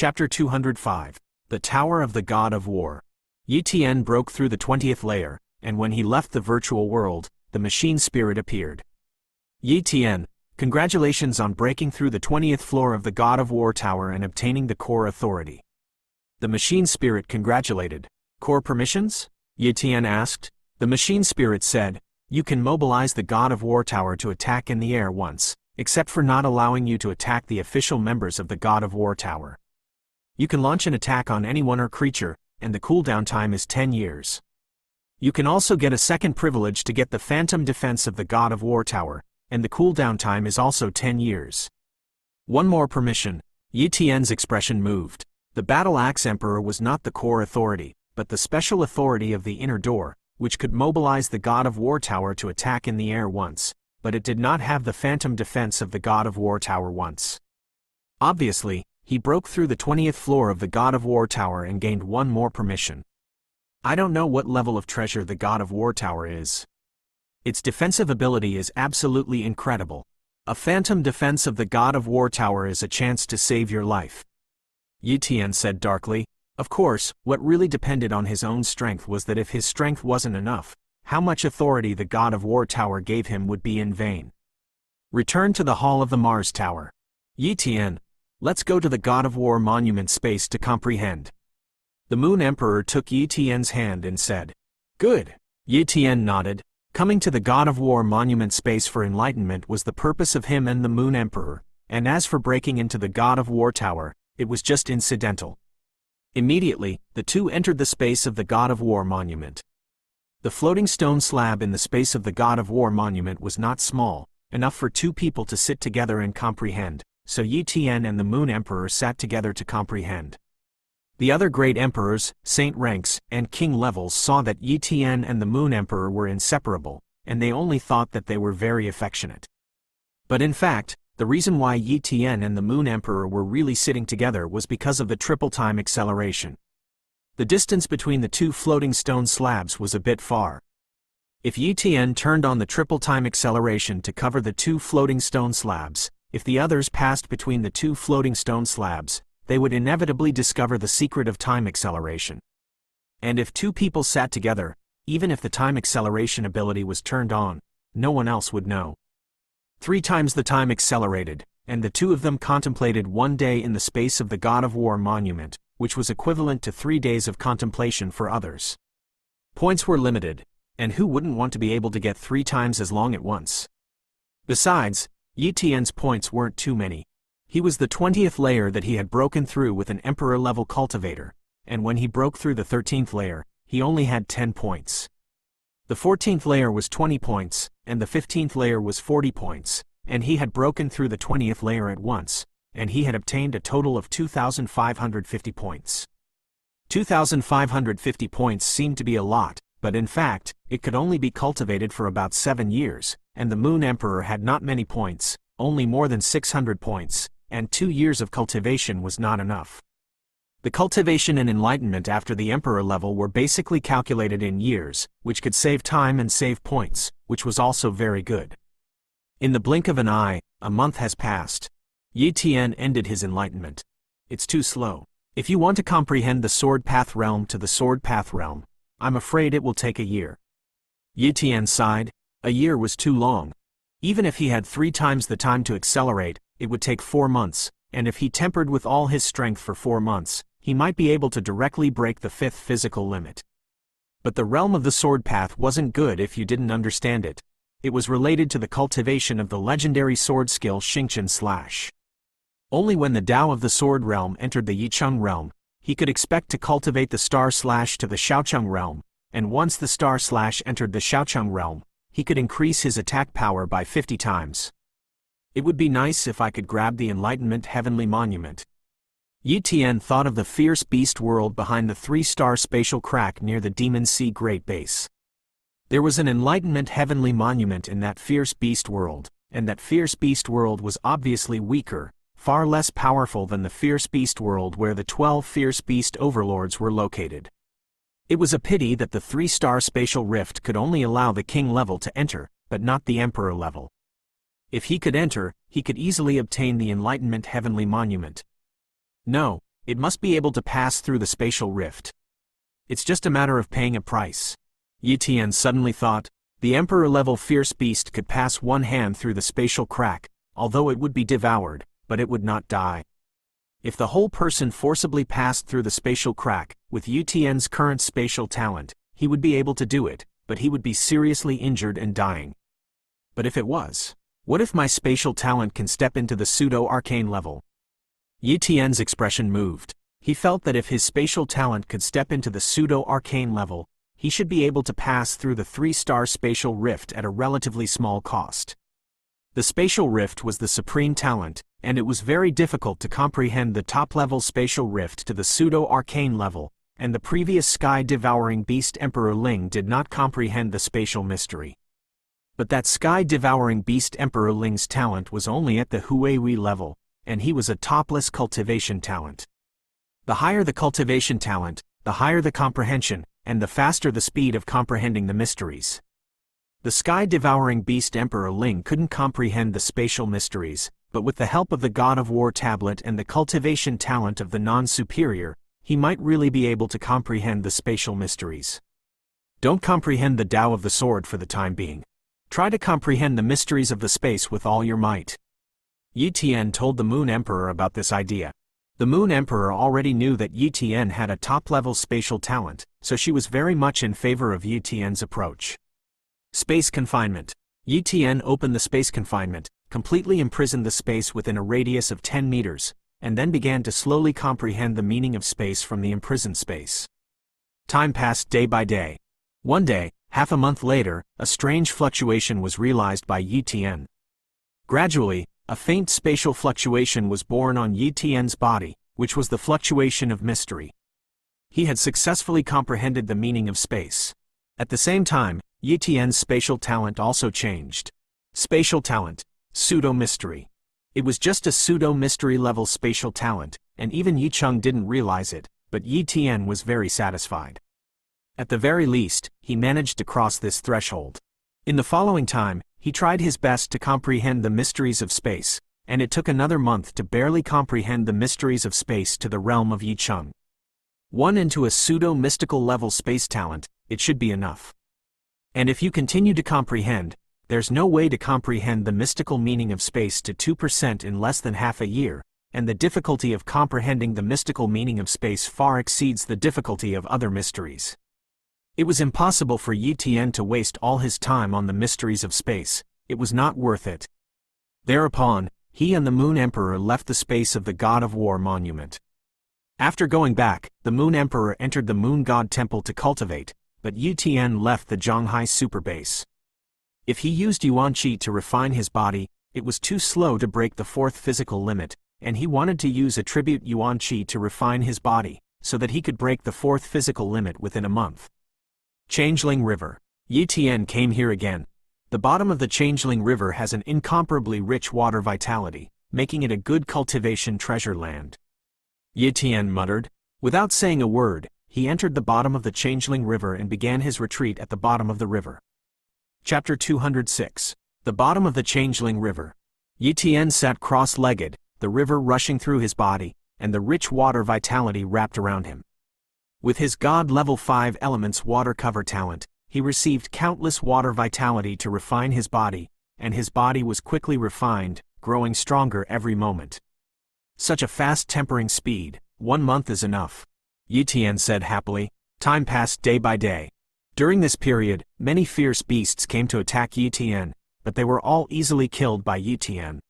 Chapter 205. The Tower of the God of War. Yi Tian broke through the 20th layer, and when he left the virtual world, the machine spirit appeared. Yi Tian, congratulations on breaking through the 20th floor of the God of War Tower and obtaining the core authority. The machine spirit congratulated. Core permissions? Yi Tian asked. The machine spirit said, you can mobilize the God of War Tower to attack in the air once, except for not allowing you to attack the official members of the God of War Tower. You can launch an attack on anyone or creature, and the cooldown time is 10 years. You can also get a second privilege to get the phantom defense of the God of War Tower, and the cooldown time is also 10 years. One more permission. Yi Tian's expression moved. The Battle Axe Emperor was not the core authority, but the special authority of the inner door, which could mobilize the God of War Tower to attack in the air once, but it did not have the phantom defense of the God of War Tower once. Obviously, he broke through the 20th floor of the God of War Tower and gained one more permission. I don't know what level of treasure the God of War Tower is. Its defensive ability is absolutely incredible. A phantom defense of the God of War Tower is a chance to save your life. Yi Tian said darkly. Of course, what really depended on his own strength was that if his strength wasn't enough, how much authority the God of War Tower gave him would be in vain. Return to the Hall of the Mars Tower. Yi Tian, let's go to the God of War Monument space to comprehend. The Moon Emperor took Yi Tian's hand and said, good. Yi Tian nodded. Coming to the God of War Monument space for enlightenment was the purpose of him and the Moon Emperor, and as for breaking into the God of War Tower, it was just incidental. Immediately, the two entered the space of the God of War Monument. The floating stone slab in the space of the God of War Monument was not small, enough for two people to sit together and comprehend, so Yi Tian and the Moon Emperor sat together to comprehend. The other great emperors, saint ranks, and king levels saw that Yi Tian and the Moon Emperor were inseparable, and they only thought that they were very affectionate. But in fact, the reason why Yi Tian and the Moon Emperor were really sitting together was because of the triple time acceleration. The distance between the two floating stone slabs was a bit far. If Yi Tian turned on the triple time acceleration to cover the two floating stone slabs, if the others passed between the two floating stone slabs, they would inevitably discover the secret of time acceleration. And if two people sat together, even if the time acceleration ability was turned on, no one else would know. 3 times the time accelerated, and the two of them contemplated one day in the space of the God of War Monument, which was equivalent to 3 days of contemplation for others. Points were limited, and who wouldn't want to be able to get 3 times as long at once? Besides, Yi Tian's points weren't too many. He was the 20th layer that he had broken through with an Emperor-level cultivator, and when he broke through the 13th layer, he only had 10 points. The 14th layer was 20 points, and the 15th layer was 40 points, and he had broken through the 20th layer at once, and he had obtained a total of 2,550 points. 2,550 points seemed to be a lot, but in fact, it could only be cultivated for about 7 years, and the Moon Emperor had not many points, only more than 600 points, and 2 years of cultivation was not enough. The cultivation and enlightenment after the Emperor level were basically calculated in years, which could save time and save points, which was also very good. In the blink of an eye, a month has passed. Yi Tian ended his enlightenment. It's too slow. If you want to comprehend the Sword Path Realm to the Sword Path Realm, I'm afraid it will take a year. Yi Tian sighed. A year was too long. Even if he had 3 times the time to accelerate, it would take 4 months, and if he tempered with all his strength for 4 months, he might be able to directly break the 5th physical limit. But the realm of the sword path wasn't good if you didn't understand it. It was related to the cultivation of the legendary sword skill Xingqian Slash. Only when the Tao of the sword realm entered the Yicheng realm, he could expect to cultivate the star slash to the Xiaocheng realm, and once the star slash entered the Xiaocheng realm, he could increase his attack power by 50 times. It would be nice if I could grab the Enlightenment Heavenly Monument. Yi Tian thought of the fierce beast world behind the 3-star spatial crack near the Demon Sea Great Base. There was an Enlightenment Heavenly Monument in that fierce beast world, and that fierce beast world was obviously weaker, far less powerful than the fierce beast world where the 12 fierce beast overlords were located. It was a pity that the 3-star spatial rift could only allow the king level to enter, but not the emperor level. If he could enter, he could easily obtain the Enlightenment Heavenly Monument. No, It must be able to pass through the spatial rift. It's just a matter of paying a price. Yi Tian suddenly thought, the Emperor-level fierce beast could pass one hand through the spatial crack, although it would be devoured, but it would not die. If the whole person forcibly passed through the spatial crack, with Yi Tian's current spatial talent, he would be able to do it, but he would be seriously injured and dying. But if it was, what if my spatial talent can step into the pseudo-arcane level? Yi Tian's expression moved. He felt that if his spatial talent could step into the pseudo-arcane level, he should be able to pass through the 3-star spatial rift at a relatively small cost. The spatial rift was the supreme talent, and it was very difficult to comprehend the top-level spatial rift to the pseudo-arcane level, and the previous sky-devouring beast Emperor Ling did not comprehend the spatial mystery. But that sky-devouring beast Emperor Ling's talent was only at the Huihui level, and he was a topless cultivation talent. The higher the cultivation talent, the higher the comprehension, and the faster the speed of comprehending the mysteries. The sky-devouring beast Emperor Ling couldn't comprehend the spatial mysteries, but with the help of the God of War tablet and the cultivation talent of the non-superior, he might really be able to comprehend the spatial mysteries. Don't comprehend the Tao of the sword for the time being. Try to comprehend the mysteries of the space with all your might. Yi Tian told the Moon Emperor about this idea. The Moon Emperor already knew that Yi Tian had a top-level spatial talent, so she was very much in favor of Yi Tian's approach. Space confinement. Yi Tian opened the space confinement, completely imprisoned the space within a radius of 10 meters, and then began to slowly comprehend the meaning of space from the imprisoned space. Time passed day by day. One day, half a month later, a strange fluctuation was realized by Yi Tian. Gradually, a faint spatial fluctuation was born on Yi Tian's body, which was the fluctuation of mystery. He had successfully comprehended the meaning of space. At the same time, Yi Tian's spatial talent also changed. Spatial talent, pseudo-mystery. It was just a pseudo-mystery level spatial talent, and even Yi Cheng didn't realize it, but Yi Tian was very satisfied. At the very least, he managed to cross this threshold. In the following time, he tried his best to comprehend the mysteries of space, and it took another month to barely comprehend the mysteries of space to the realm of Yi Cheng. One into a pseudo-mystical level space talent, it should be enough. And if you continue to comprehend, there's no way to comprehend the mystical meaning of space to 2% in less than half a year, and the difficulty of comprehending the mystical meaning of space far exceeds the difficulty of other mysteries. It was impossible for Yi Tian to waste all his time on the mysteries of space. It was not worth it. Thereupon, he and the Moon Emperor left the space of the God of War monument. After going back, the Moon Emperor entered the Moon God Temple to cultivate, but Yi Tian left the Zhonghai superbase. If he used Yuan Qi to refine his body, it was too slow to break the 4th physical limit, and he wanted to use attribute Yuan Qi to refine his body, so that he could break the 4th physical limit within a month. Changeling River. Yi Tian came here again. The bottom of the Changeling River has an incomparably rich water vitality, making it a good cultivation treasure land. Yi Tian muttered. Without saying a word, he entered the bottom of the Changeling River and began his retreat at the bottom of the river. Chapter 206. The bottom of the Changeling River. Yi Tian sat cross-legged, the river rushing through his body, and the rich water vitality wrapped around him. With his God level 5 elements water cover talent, he received countless water vitality to refine his body, and his body was quickly refined, growing stronger every moment. Such a fast tempering speed, 1 month is enough. Yi Tian said happily. Time passed day by day. During this period, many fierce beasts came to attack Yi Tian, but they were all easily killed by Yi Tian.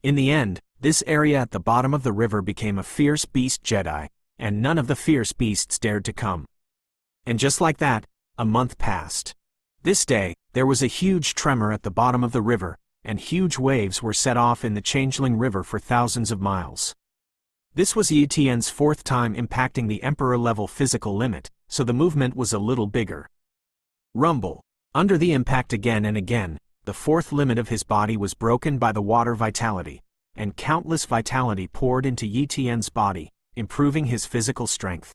In the end, this area at the bottom of the river became a fierce beast Jedi, and none of the fierce beasts dared to come. And just like that, a month passed. This day, there was a huge tremor at the bottom of the river, and huge waves were set off in the Changeling River for thousands of miles. This was Yi Tian's 4th time impacting the Emperor-level physical limit, so the movement was a little bigger. Rumble. Under the impact again and again, the 4th limit of his body was broken by the water vitality, and countless vitality poured into Yi Tian's body, improving his physical strength.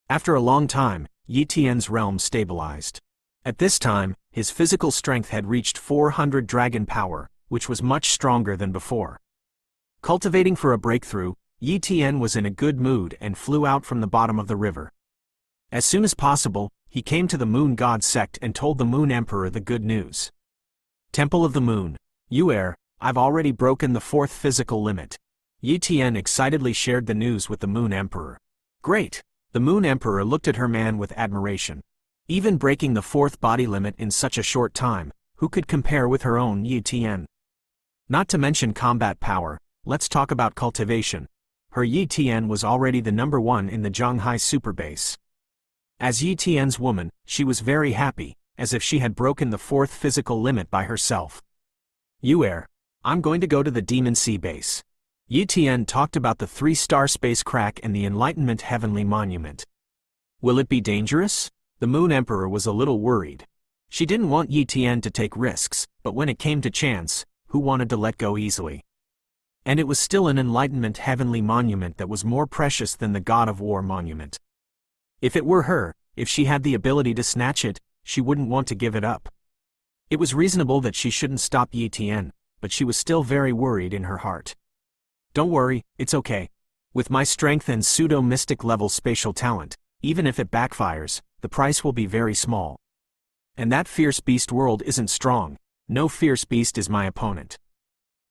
After a long time, Yi Tian's realm stabilized. At this time, his physical strength had reached 400 dragon power, which was much stronger than before. Cultivating for a breakthrough, Yi Tian was in a good mood and flew out from the bottom of the river. As soon as possible, he came to the Moon God sect and told the Moon Emperor the good news. Temple of the Moon. Yu'er, I've already broken the 4th physical limit. Yi Tian excitedly shared the news with the Moon Emperor. Great! The Moon Emperor looked at her man with admiration. Even breaking the 4th body limit in such a short time, who could compare with her own Yi Tian? Not to mention combat power, let's talk about cultivation. Her Yi Tian was already the number 1 in the Zhanghai super base. As Yi Tian's woman, she was very happy, as if she had broken the 4th physical limit by herself. Yu'er, I'm going to go to the Demon Sea base. Yi Tian talked about the 3-star space crack and the Enlightenment Heavenly Monument. Will it be dangerous? The Moon Emperor was a little worried. She didn't want Yi Tian to take risks, but when it came to chance, who wanted to let go easily? And it was still an Enlightenment Heavenly Monument that was more precious than the God of War monument. If it were her, if she had the ability to snatch it, she wouldn't want to give it up. It was reasonable that she shouldn't stop Yi Tian, but she was still very worried in her heart. Don't worry, it's okay. With my strength and pseudo-mystic level spatial talent, even if it backfires, the price will be very small. And that fierce beast world isn't strong. No fierce beast is my opponent.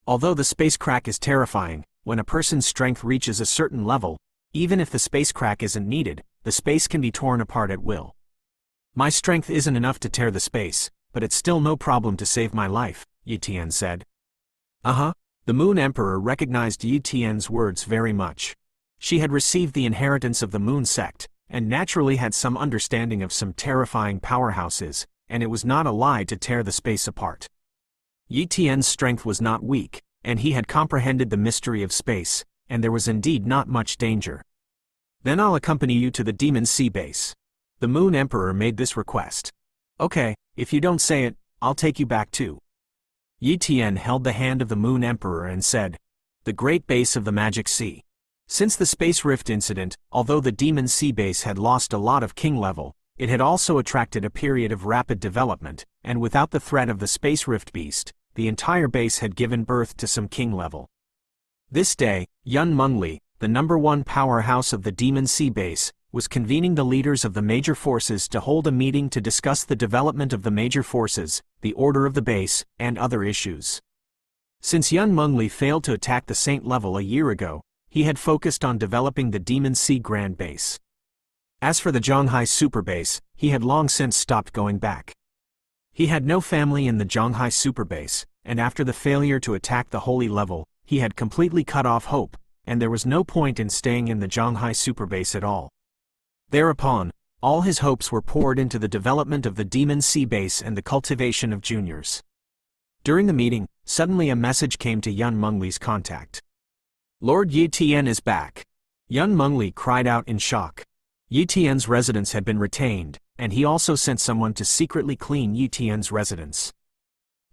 Although the space crack is terrifying, when a person's strength reaches a certain level, even if the space crack isn't needed, the space can be torn apart at will. My strength isn't enough to tear the space, but it's still no problem to save my life, Yi Tian said. The Moon Emperor recognized Yi Tian's words very much. She had received the inheritance of the Moon sect, and naturally had some understanding of some terrifying powerhouses, and it was not a lie to tear the space apart. Yi Tian's strength was not weak, and he had comprehended the mystery of space, and there was indeed not much danger. Then I'll accompany you to the Demon Sea base. The Moon Emperor made this request. Okay, if you don't say it, I'll take you back too. Yi Tian held the hand of the Moon Emperor and said, the Great Base of the Magic Sea. Since the Space Rift incident, although the Demon Sea base had lost a lot of king level, it had also attracted a period of rapid development, and without the threat of the Space Rift beast, the entire base had given birth to some king level. This day, Yun Mengli, the number 1 powerhouse of the Demon Sea base, was convening the leaders of the major forces to hold a meeting to discuss the development of the major forces, the order of the base, and other issues. Since Yun Mengli failed to attack the Saint level a year ago, he had focused on developing the Demon Sea Grand Base. As for the Zhanghai Super Base, he had long since stopped going back. He had no family in the Zhanghai Super Base, and after the failure to attack the Holy level, he had completely cut off hope, and there was no point in staying in the Zhanghai Super Base at all. Thereupon, all his hopes were poured into the development of the Demon Sea Base and the cultivation of juniors. During the meeting, suddenly a message came to Yun Mengli's contact. Lord Yi Tian is back. Yun Mengli cried out in shock. Yi Tian's residence had been retained, and he also sent someone to secretly clean Yi Tian's residence.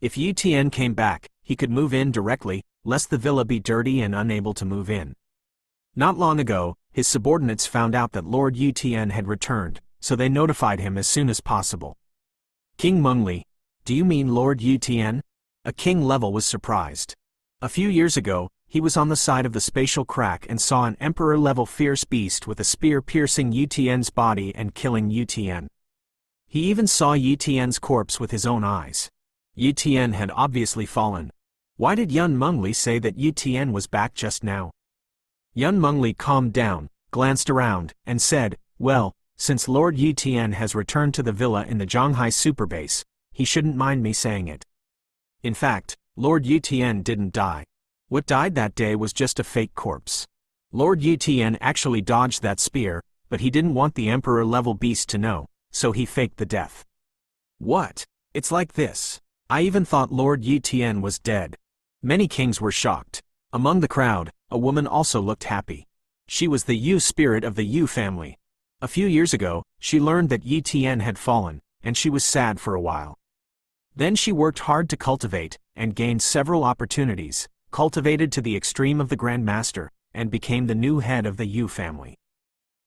If Yi Tian came back, he could move in directly, lest the villa be dirty and unable to move in. Not long ago, his subordinates found out that Lord Yi Tian had returned, so they notified him as soon as possible. King Mengli, do you mean Lord Yi Tian? A king level was surprised. A few years ago, he was on the side of the spatial crack and saw an emperor-level fierce beast with a spear piercing Yi Tian's body and killing Yi Tian. He even saw Yi Tian's corpse with his own eyes. Yi Tian had obviously fallen. Why did Yun Mengli say that Yi Tian was back just now? Yun Mengli calmed down, glanced around, and said, well, since Lord Yi Tian has returned to the villa in the Zhanghai Super Base, he shouldn't mind me saying it. In fact, Lord Yi Tian didn't die. What died that day was just a fake corpse. Lord Yi Tian actually dodged that spear, but he didn't want the emperor-level beast to know, so he faked the death. What? It's like this. I even thought Lord Yi Tian was dead. Many kings were shocked. Among the crowd, a woman also looked happy. She was the Yu spirit of the Yu family. A few years ago, she learned that Yi Tian had fallen, and she was sad for a while. Then she worked hard to cultivate, and gained several opportunities, cultivated to the extreme of the Grand Master, and became the new head of the Yu family.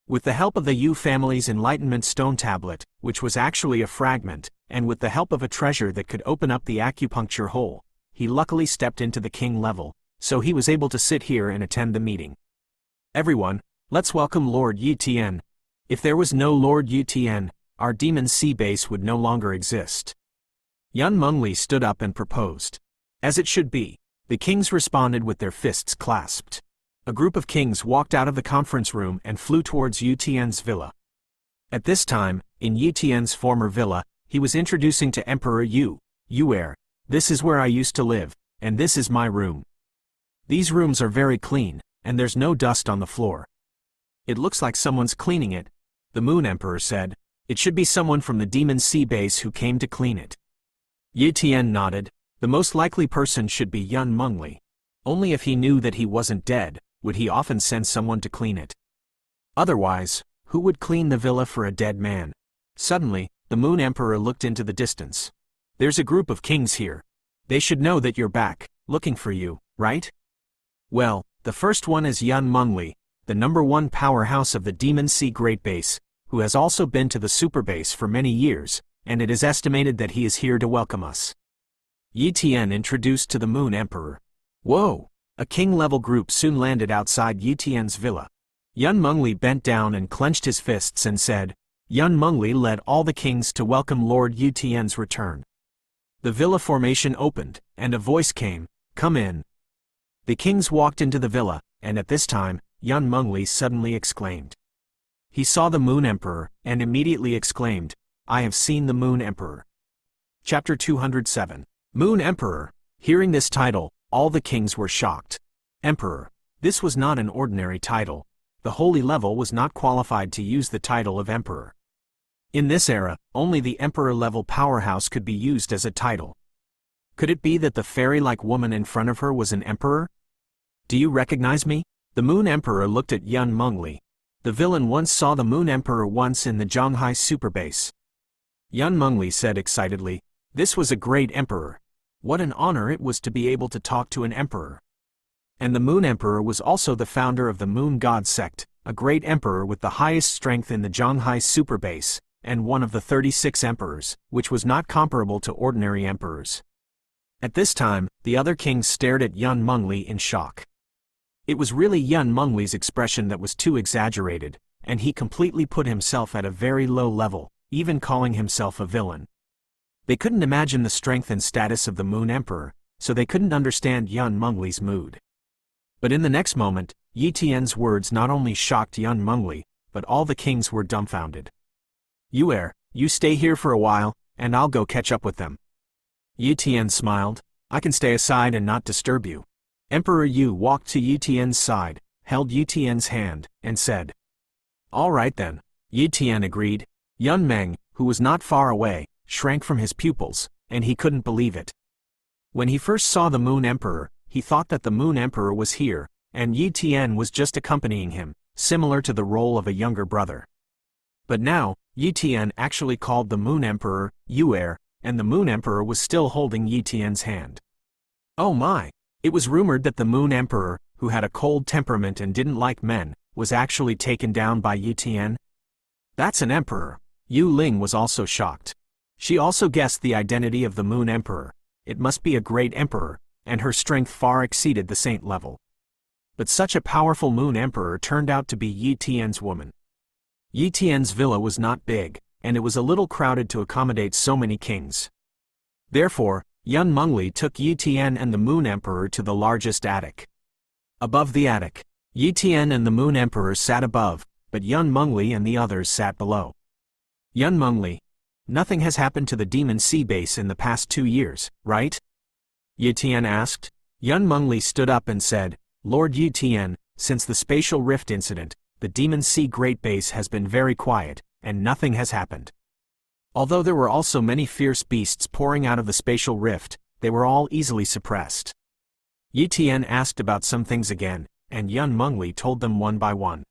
With the help of the Yu family's Enlightenment Stone Tablet, which was actually a fragment, and with the help of a treasure that could open up the acupuncture hole, he luckily stepped into the king level, so he was able to sit here and attend the meeting. Everyone, let's welcome Lord Yutien. If there was no Lord Yutien, our demon sea base would no longer exist. Yun Mengli stood up and proposed. As it should be, the kings responded with their fists clasped. A group of kings walked out of the conference room and flew towards Yutien's villa. At this time, in Yutien's former villa, he was introducing to Emperor Yuer, "This is where I used to live, and this is my room. These rooms are very clean, and there's no dust on the floor." "It looks like someone's cleaning it," the Moon Emperor said. "It should be someone from the Demon Sea base who came to clean it." Yutien nodded. The most likely person should be Yun Mengli. Only if he knew that he wasn't dead, would he often send someone to clean it. Otherwise, who would clean the villa for a dead man? Suddenly, the Moon Emperor looked into the distance. "There's a group of kings here. They should know that you're back, looking for you, right? Well, the first one is Yun Mengli, the #1 powerhouse of the Demon Sea Great Base, who has also been to the Super Base for many years, and it is estimated that he is here to welcome us." Yutien introduced to the Moon Emperor. Whoa! A king-level group soon landed outside Yutien's villa. Yun Mengli bent down and clenched his fists and said, Yun Mengli led all the kings to welcome Lord Yutien's return. The villa formation opened, and a voice came, "Come in." The kings walked into the villa, and at this time, Yun Mengli suddenly exclaimed. He saw the Moon Emperor, and immediately exclaimed, "I have seen the Moon Emperor." Chapter 207. Moon Emperor. Hearing this title, all the kings were shocked. Emperor. This was not an ordinary title. The holy level was not qualified to use the title of Emperor. In this era, only the Emperor-level powerhouse could be used as a title. Could it be that the fairy-like woman in front of her was an emperor? "Do you recognize me?" The Moon Emperor looked at Yun Mengli. The villain once saw the Moon Emperor once in the Zhanghai Super Base. Yun Mengli said excitedly, "This was a great emperor. What an honor it was to be able to talk to an emperor." And the Moon Emperor was also the founder of the Moon God sect, a great emperor with the highest strength in the Zhanghai Super Base, and one of the 36 emperors, which was not comparable to ordinary emperors. At this time, the other kings stared at Yun Mengli in shock. It was really Yun Mengli's expression that was too exaggerated, and he completely put himself at a very low level, even calling himself a villain. They couldn't imagine the strength and status of the Moon Emperor, so they couldn't understand Yun Mengli's mood. But in the next moment, Yutien's words not only shocked Yun Mengli, but all the kings were dumbfounded. "Yuer, you stay here for a while, and I'll go catch up with them." Yutien smiled. "I can stay aside and not disturb you." Emperor Yu walked to Yutien's side, held Yutien's hand, and said, "All right then." Yutien agreed. Yun Meng, who was not far away, shrank from his pupils, and he couldn't believe it. When he first saw the Moon Emperor, he thought that the Moon Emperor was here, and Yutien was just accompanying him, similar to the role of a younger brother. But now, Yutien actually called the Moon Emperor Yuer, and the Moon Emperor was still holding Yutien's hand. Oh my! It was rumored that the Moon Emperor, who had a cold temperament and didn't like men, was actually taken down by Yutien. That's an emperor. Yu Ling was also shocked. She also guessed the identity of the Moon Emperor. It must be a great emperor, and her strength far exceeded the saint level. But such a powerful Moon Emperor turned out to be Yutien's woman. Yutien's villa was not big, and it was a little crowded to accommodate so many kings. Therefore, Yun Mengli took Yutien and the Moon Emperor to the largest attic. Above the attic, Yutien and the Moon Emperor sat above, but Yun Mengli and the others sat below. Yun Mengli. Nothing has happened to the Demon Sea base in the past 2 years, right? Yutien asked. Yun Mengli stood up and said, Lord Yutien, since the spatial rift incident, the Demon Sea Great Base has been very quiet, and nothing has happened. Although there were also many fierce beasts pouring out of the spatial rift, they were all easily suppressed. Yutien asked about some things again, and Yun Mengli told them one by one.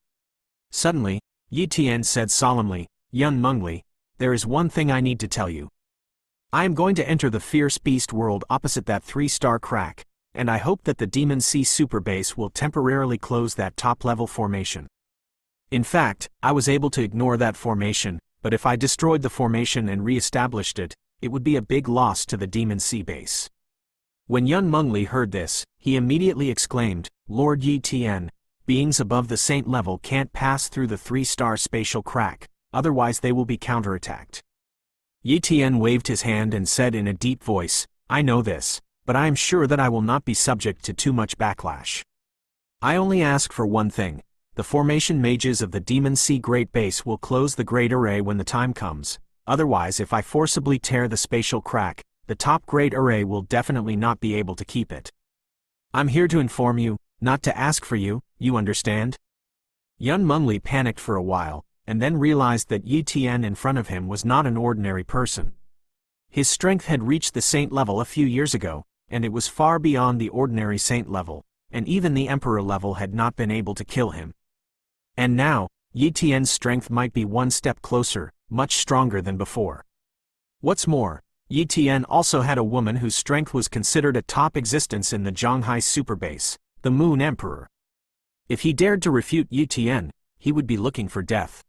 Suddenly, Yutien said solemnly, Yun Mengli, there is one thing I need to tell you. I am going to enter the fierce beast world opposite that 3-star crack, and I hope that the Demon Sea Super Base will temporarily close that top-level formation. In fact, I was able to ignore that formation, but if I destroyed the formation and re-established it, it would be a big loss to the Demon Sea base. When Yun Mengli heard this, he immediately exclaimed, Lord Yutien, beings above the saint level can't pass through the 3-star spatial crack, otherwise they will be counterattacked. Yi Tian waved his hand and said in a deep voice, I know this, but I am sure that I will not be subject to too much backlash. I only ask for one thing. The formation mages of the Demon Sea Great Base will close the Great Array when the time comes, otherwise if I forcibly tear the spatial crack, the top Great Array will definitely not be able to keep it. I'm here to inform you, not to ask for you, you understand? Yun Mengli panicked for a while, and then realized that Yi Tian in front of him was not an ordinary person. His strength had reached the saint level a few years ago, and it was far beyond the ordinary saint level, and even the emperor level had not been able to kill him. And now, Yi Tian's strength might be one step closer, much stronger than before. What's more, Yi Tian also had a woman whose strength was considered a top existence in the Zhonghai Superbase, the Moon Emperor. If he dared to refute Yi Tian, he would be looking for death.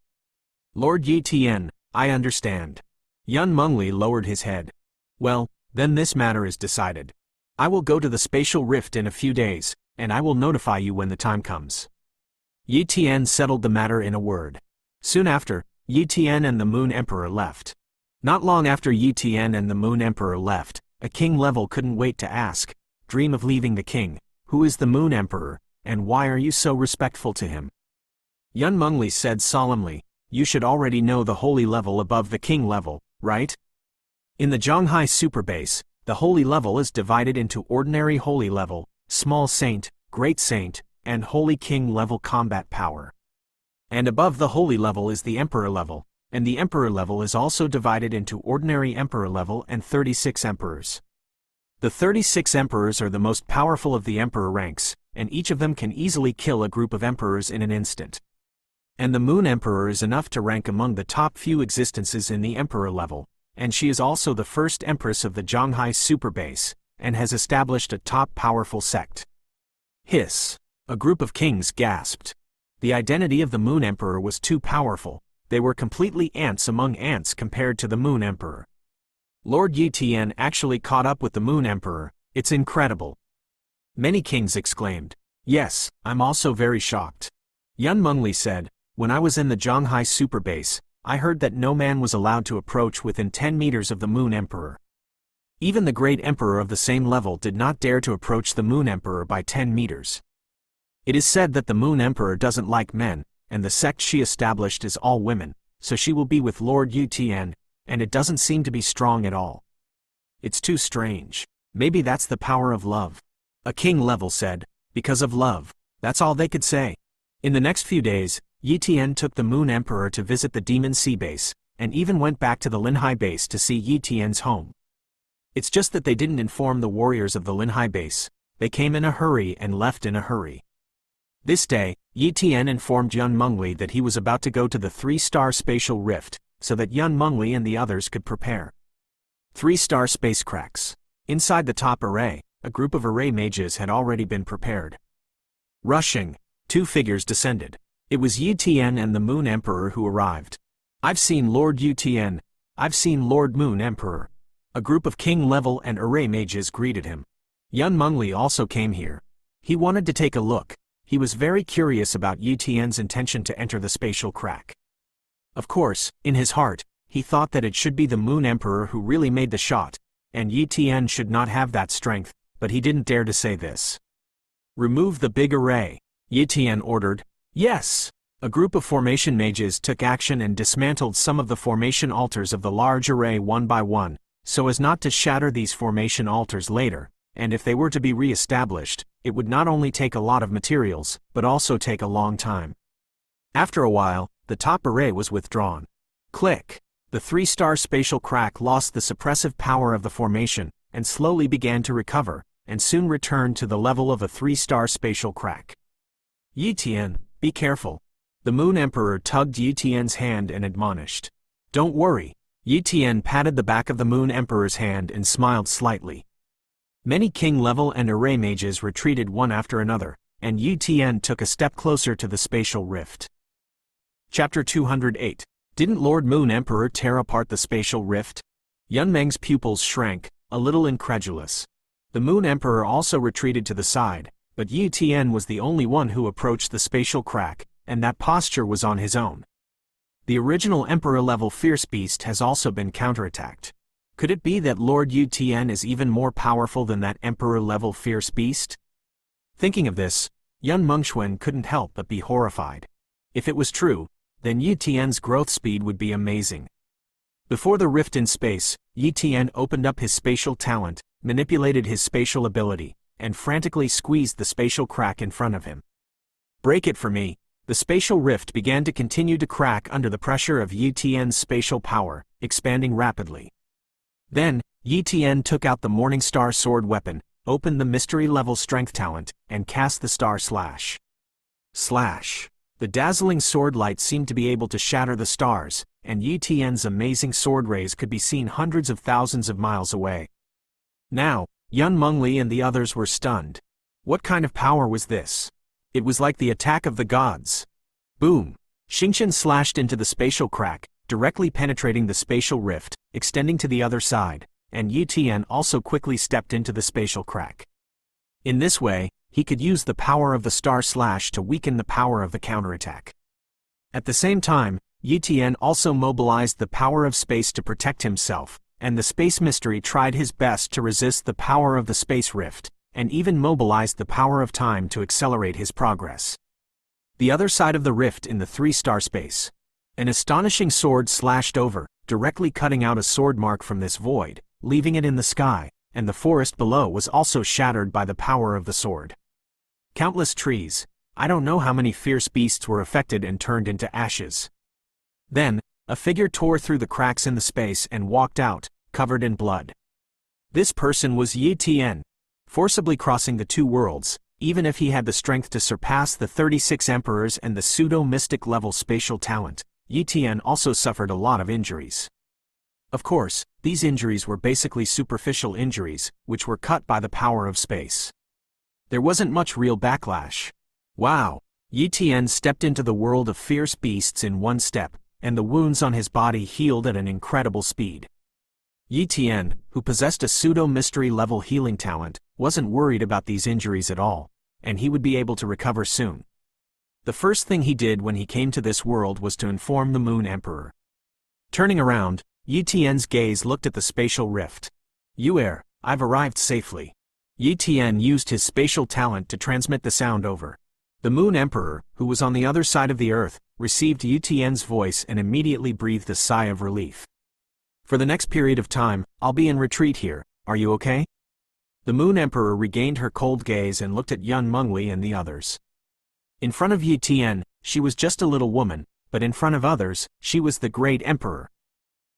Lord Yi Tian, I understand. Yun Mengli lowered his head. Well, then this matter is decided. I will go to the spatial rift in a few days, and I will notify you when the time comes. Yi Tian settled the matter in a word. Soon after, Yi Tian and the Moon Emperor left. Not long after Yi Tian and the Moon Emperor left, a king level couldn't wait to ask, dream of leaving the king, who is the Moon Emperor, and why are you so respectful to him? Yun Mengli said solemnly, you should already know the holy level above the king level, right? In the Zhonghai Superbase, the holy level is divided into ordinary holy level, small saint, great saint, and holy king level combat power. And above the holy level is the emperor level, and the emperor level is also divided into ordinary emperor level and 36 emperors. The 36 emperors are the most powerful of the emperor ranks, and each of them can easily kill a group of emperors in an instant. And the Moon Emperor is enough to rank among the top few existences in the emperor level, and she is also the first empress of the Zhonghai Superbase, and has established a top powerful sect. Hiss! A group of kings gasped. The identity of the Moon Emperor was too powerful. They were completely ants among ants compared to the Moon Emperor. Lord Yi Tian actually caught up with the Moon Emperor, it's incredible. Many kings exclaimed. Yes, I'm also very shocked. Yun Mengli said, when I was in the Zhonghai Superbase, I heard that no man was allowed to approach within 10 meters of the Moon Emperor. Even the great emperor of the same level did not dare to approach the Moon Emperor by 10 meters. It is said that the Moon Emperor doesn't like men, and the sect she established is all women, so she will be with Lord Yi Tian, and it doesn't seem to be strong at all. It's too strange. Maybe that's the power of love. A king level said, because of love, that's all they could say. In the next few days, Yi Tian took the Moon Emperor to visit the Demon Sea Base, and even went back to the Linhai Base to see Yi Tian's home. It's just that they didn't inform the warriors of the Linhai Base. They came in a hurry and left in a hurry. This day, Yi Tian informed Yun Mengli that he was about to go to the 3-star spatial rift, so that Yun Mengli and the others could prepare. 3-star space cracks. Inside the top array, a group of array mages had already been prepared. Rushing, 2 figures descended. It was Yi Tian and the Moon Emperor who arrived. I've seen Lord Yi Tian. I've seen Lord Moon Emperor. A group of king level and array mages greeted him. Yun Mengli also came here. He wanted to take a look. He was very curious about Yi Tian's intention to enter the spatial crack. Of course, in his heart, he thought that it should be the Moon Emperor who really made the shot, and Yi Tian should not have that strength, but he didn't dare to say this. Remove the big array, Yi Tian ordered. Yes! A group of formation mages took action and dismantled some of the formation altars of the large array one by one, so as not to shatter these formation altars later, and if they were to be re-established, it would not only take a lot of materials, but also take a long time. After a while, the top array was withdrawn. Click! The 3-star spatial crack lost the suppressive power of the formation, and slowly began to recover, and soon returned to the level of a 3-star spatial crack. Yi Tian, be careful. The Moon Emperor tugged Yi Tian's hand and admonished. Don't worry. Yi Tian patted the back of the Moon Emperor's hand and smiled slightly. Many king level and array mages retreated one after another, and Yi Tian took a step closer to the spatial rift. Chapter 208. Didn't Lord Moon Emperor tear apart the spatial rift? Yun Meng's pupils shrank, a little incredulous. The Moon Emperor also retreated to the side, But Yi Tian was the only one who approached the spatial crack, and that posture was on his own. The original Emperor-level fierce beast has also been counterattacked. Could it be that Lord Yi Tian is even more powerful than that Emperor-level fierce beast? Thinking of this, Yun Mengxuan couldn't help but be horrified. If it was true, then Yi Tian's growth speed would be amazing. Before the rift in space, Yi Tian opened up his spatial talent, manipulated his spatial ability, and frantically squeezed the spatial crack in front of him. Break it for me. The spatial rift began to continue to crack under the pressure of Yi Tian's spatial power, expanding rapidly. Then, Yi Tian took out the Morning Star sword weapon, opened the mystery-level strength talent, and cast the Star Slash. Slash! The dazzling sword light seemed to be able to shatter the stars, and Yi Tian's amazing sword rays could be seen hundreds of thousands of miles away. Now, Yun Mengli and the others were stunned. What kind of power was this? It was like the attack of the gods. Boom! Xingqian slashed into the spatial crack, directly penetrating the spatial rift, extending to the other side, and Yi Tian also quickly stepped into the spatial crack. In this way, he could use the power of the Star Slash to weaken the power of the counterattack. At the same time, Yi Tian also mobilized the power of space to protect himself, and the Space Mystery tried his best to resist the power of the Space Rift, and even mobilized the power of time to accelerate his progress. The other side of the rift in the three-star space. An astonishing sword slashed over, directly cutting out a sword mark from this void, leaving it in the sky, and the forest below was also shattered by the power of the sword. Countless trees, I don't know how many fierce beasts were affected and turned into ashes. Then, a figure tore through the cracks in the space and walked out, covered in blood. This person was Yi Tian, forcibly crossing the two worlds, even if he had the strength to surpass the 36 emperors and the pseudo-mystic level spatial talent. Yi Tian also suffered a lot of injuries. Of course, these injuries were basically superficial injuries, which were cut by the power of space. There wasn't much real backlash. Wow! Yi Tian stepped into the world of fierce beasts in one step, and the wounds on his body healed at an incredible speed. Yi Tian, who possessed a pseudo-mystery level healing talent, wasn't worried about these injuries at all, and he would be able to recover soon. The first thing he did when he came to this world was to inform the Moon Emperor. Turning around, Yi Tian's gaze looked at the spatial rift. "Yu'er, I've arrived safely." Yi Tian used his spatial talent to transmit the sound over. The Moon Emperor, who was on the other side of the earth, received Yi Tian's voice and immediately breathed a sigh of relief. "For the next period of time, I'll be in retreat here, are you okay?" The Moon Emperor regained her cold gaze and looked at Yun Mengli and the others. In front of Yi Tian, she was just a little woman, but in front of others, she was the great emperor.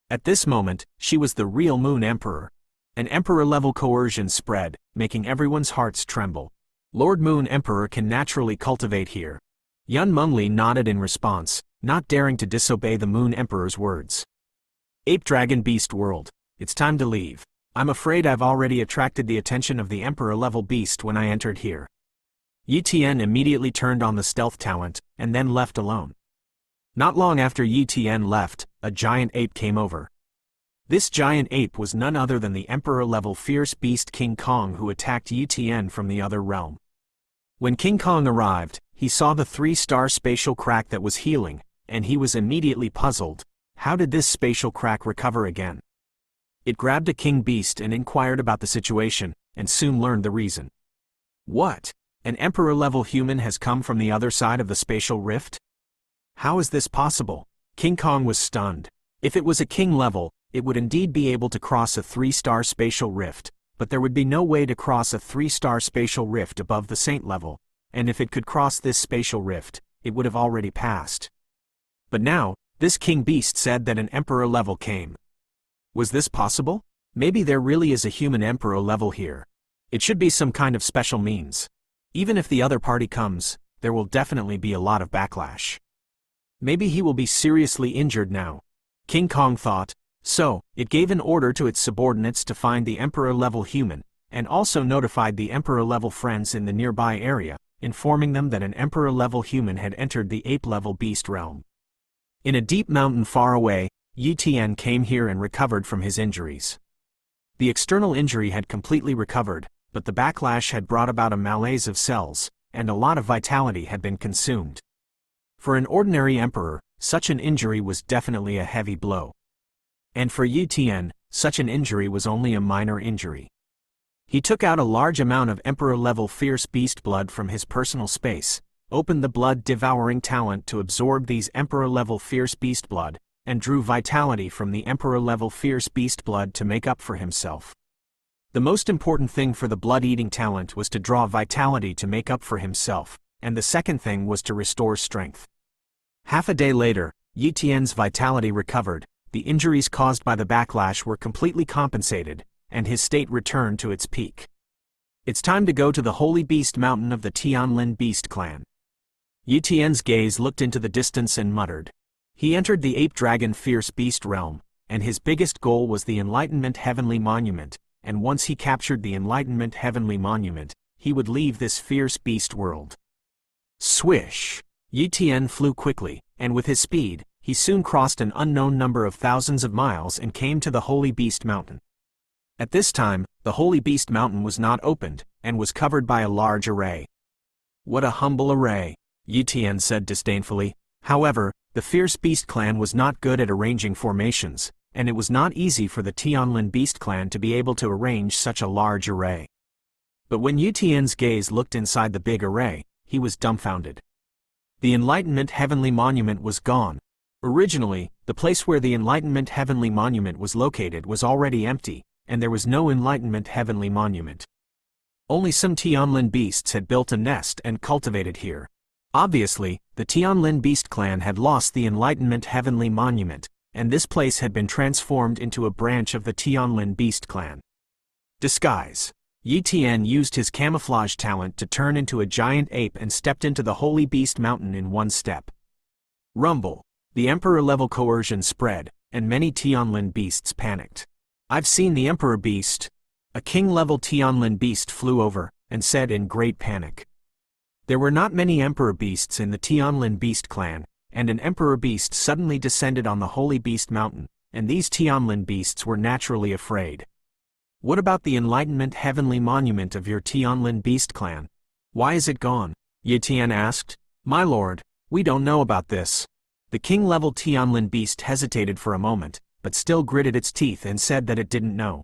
At this moment, she was the real Moon Emperor. An emperor-level coercion spread, making everyone's hearts tremble. Lord Moon Emperor can naturally cultivate here. Yun Mengli nodded in response, not daring to disobey the Moon Emperor's words. Ape Dragon Beast World, it's time to leave. I'm afraid I've already attracted the attention of the Emperor-level beast when I entered here. Yi Tian immediately turned on the stealth talent, and then left alone. Not long after Yi Tian left, a giant ape came over. This giant ape was none other than the Emperor-level fierce beast King Kong, who attacked Yi Tian from the other realm. When King Kong arrived, he saw the three-star spatial crack that was healing, and he was immediately puzzled. How did this spatial crack recover again? It grabbed a king beast and inquired about the situation, and soon learned the reason. What? An Emperor-level human has come from the other side of the spatial rift? How is this possible? King Kong was stunned. If it was a king level, it would indeed be able to cross a three-star spatial rift, but there would be no way to cross a three-star spatial rift above the saint level, and if it could cross this spatial rift, it would have already passed. But now, this king beast said that an emperor level came. Was this possible? Maybe there really is a human emperor level here. It should be some kind of special means. Even if the other party comes, there will definitely be a lot of backlash. Maybe he will be seriously injured now. King Kong thought. So, it gave an order to its subordinates to find the Emperor-level human, and also notified the Emperor-level friends in the nearby area, informing them that an Emperor-level human had entered the ape-level beast realm. In a deep mountain far away, Yi Tian came here and recovered from his injuries. The external injury had completely recovered, but the backlash had brought about a malaise of cells, and a lot of vitality had been consumed. For an ordinary emperor, such an injury was definitely a heavy blow. And for Yi Tian, such an injury was only a minor injury. He took out a large amount of emperor-level fierce beast blood from his personal space, opened the blood-devouring talent to absorb these emperor-level fierce beast blood, and drew vitality from the emperor-level fierce beast blood to make up for himself. The most important thing for the blood-eating talent was to draw vitality to make up for himself, and the second thing was to restore strength. Half a day later, Yi Tian's vitality recovered, the injuries caused by the backlash were completely compensated, and his state returned to its peak. It's time to go to the Holy Beast Mountain of the Tianlin Beast Clan. Yi Tian's gaze looked into the distance and muttered. He entered the ape-dragon fierce beast realm, and his biggest goal was the Enlightenment Heavenly Monument, and once he captured the Enlightenment Heavenly Monument, he would leave this fierce beast world. Swish! Yi Tian flew quickly, and with his speed, he soon crossed an unknown number of thousands of miles and came to the Holy Beast Mountain. At this time, the Holy Beast Mountain was not opened, and was covered by a large array. What a humble array, Yi Tian said disdainfully. However, the fierce beast clan was not good at arranging formations, and it was not easy for the Tianlin Beast Clan to be able to arrange such a large array. But when Yi Tian's gaze looked inside the big array, he was dumbfounded. The Enlightenment Heavenly Monument was gone. Originally, the place where the Enlightenment Heavenly Monument was located was already empty, and there was no Enlightenment Heavenly Monument. Only some Tianlin beasts had built a nest and cultivated here. Obviously, the Tianlin Beast Clan had lost the Enlightenment Heavenly Monument, and this place had been transformed into a branch of the Tianlin Beast Clan. Disguise. Yi Tian used his camouflage talent to turn into a giant ape and stepped into the Holy Beast Mountain in one step. Rumble. The Emperor-level coercion spread, and many Tianlin beasts panicked. I've seen the Emperor Beast. A king-level Tianlin beast flew over, and said in great panic. There were not many Emperor Beasts in the Tianlin Beast Clan, and an Emperor Beast suddenly descended on the Holy Beast Mountain, and these Tianlin beasts were naturally afraid. What about the Enlightenment Heavenly Monument of your Tianlin Beast Clan? Why is it gone? Yi Tian asked. My lord, we don't know about this. The king-level Tianlin beast hesitated for a moment, but still gritted its teeth and said that it didn't know.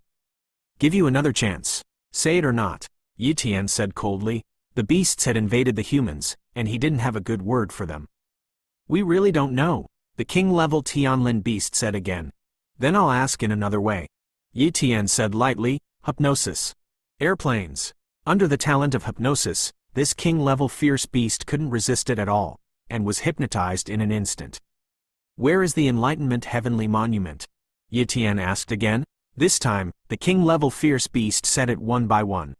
Give you another chance. Say it or not, Yi Tian said coldly. The beasts had invaded the humans, and he didn't have a good word for them. We really don't know, the king-level Tianlin beast said again. Then I'll ask in another way. Yi Tian said lightly, hypnosis. Airplanes. Under the talent of hypnosis, this king-level fierce beast couldn't resist it at all, and was hypnotized in an instant. Where is the Enlightenment Heavenly Monument? Yi Tian asked again. This time, the king-level fierce beast said it one by one.